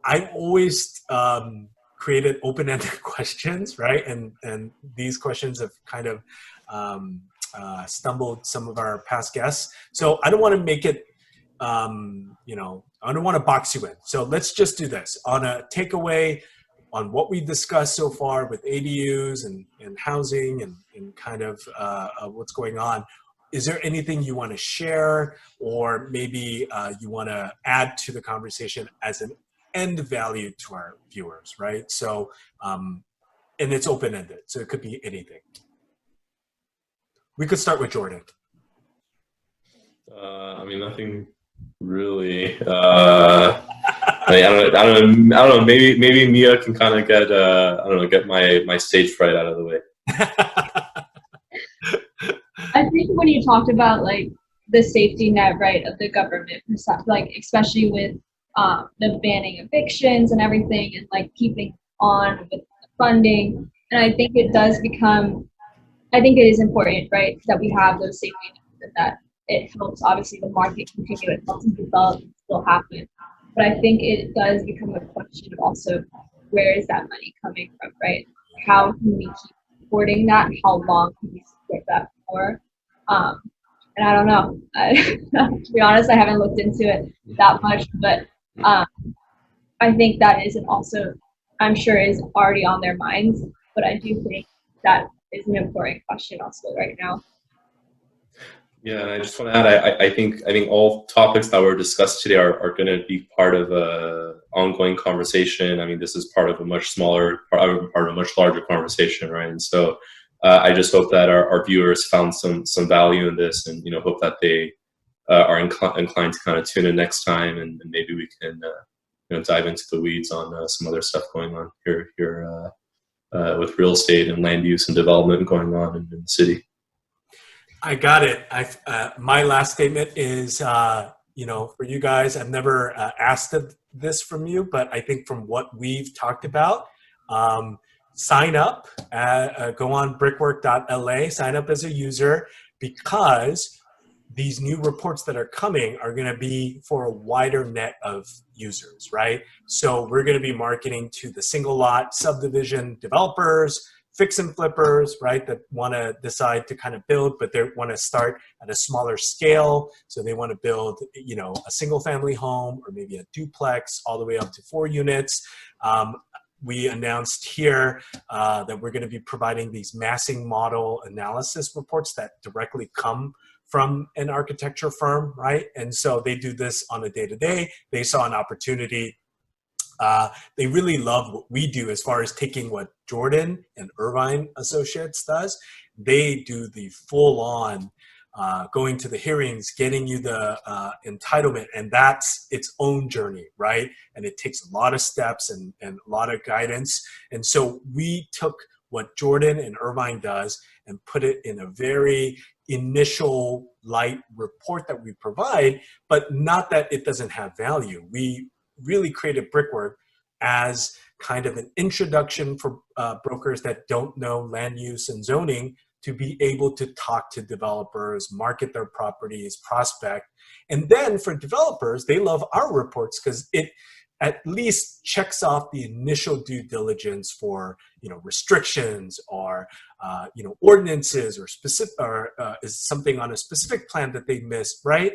I always created open-ended questions, right? And these questions have kind of stumbled some of our past guests. So I don't want to make it, I don't want to box you in. So let's just do this on a takeaway on what we discussed so far with ADUs and housing and kind of what's going on. Is there anything you want to share, or maybe you want to add to the conversation as an end value to our viewers, right? So, and it's open-ended, so it could be anything. We could start with Jordan. Nothing really. I don't know. Maybe Mia can kind of get my stage fright out of the way. I think when you talked about like the safety net, right, of the government, like especially with the banning evictions and everything, and like keeping on with the funding, and I think it is important, right, that we have those safety nets, and that it helps obviously the market continue, it helps develop and still happen. But I think it does become a question of also where is that money coming from, right? How can we keep supporting that? How long can we support that for? And I don't know. To be honest, I haven't looked into it that much, but I think that is also, I'm sure, is already on their minds. But I do think that is an important question also right now. Yeah, and I just want to add, I think all topics that were discussed today are going to be part of a ongoing conversation. I mean, this is part of a much smaller, part of a much larger conversation, right? And so I just hope that our viewers found some value in this, and hope that they are inclined to kind of tune in next time, and maybe we can dive into the weeds on some other stuff going on here with real estate and land use and development going on in the city. I got it. My last statement is, for you guys, I've never asked this from you, but I think from what we've talked about, sign up, go on brickwork.la, sign up as a user, because these new reports that are coming are going to be for a wider net of users, right? So we're going to be marketing to the single lot subdivision developers, fix and flippers, right, that want to decide to kind of build, but they want to start at a smaller scale. So they want to build, a single family home or maybe a duplex all the way up to 4 units. We announced here that we're going to be providing these massing model analysis reports that directly come from an architecture firm, right? And so they do this on a day-to-day. They saw an opportunity. They really love what we do as far as taking what Jordan and Irvine Associates does. They do the full-on going to the hearings, getting you the entitlement, and that's its own journey, right? And it takes a lot of steps and a lot of guidance. And so we took what Jordan and Irvine does and put it in a very initial light report that we provide, but not that it doesn't have value. We really created Brickwork as kind of an introduction for brokers that don't know land use and zoning to be able to talk to developers, market their properties, prospect. And then for developers, they love our reports because it at least checks off the initial due diligence for, restrictions or, ordinances or specific, or is something on a specific plan that they missed, right?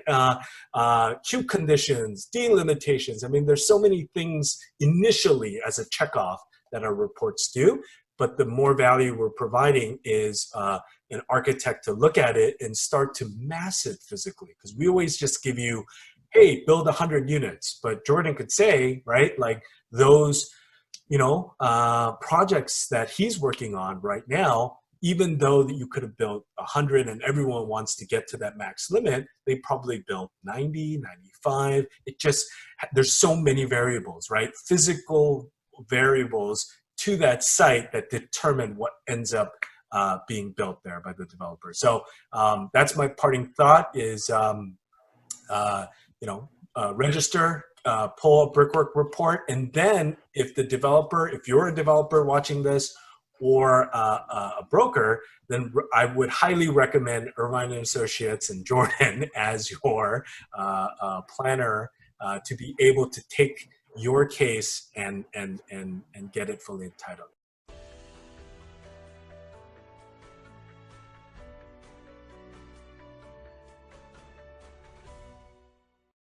Queue conditions, delimitations. I mean, there's so many things initially as a checkoff that our reports do, but the more value we're providing is an architect to look at it and start to mass it physically. Because we always just give you, hey, build 100 units. But Jordan could say, right, like those, projects that he's working on right now, even though that you could have built 100 and everyone wants to get to that max limit, they probably built 90, 95. There's so many variables, right? Physical variables to that site that determine what ends up being built there by the developer. So that's my parting thought is, register, pull a Brickwork report, and then if you're a developer watching this or a broker, then I would highly recommend Irvine and Associates and Jordan as your planner to be able to take your case and get it fully entitled.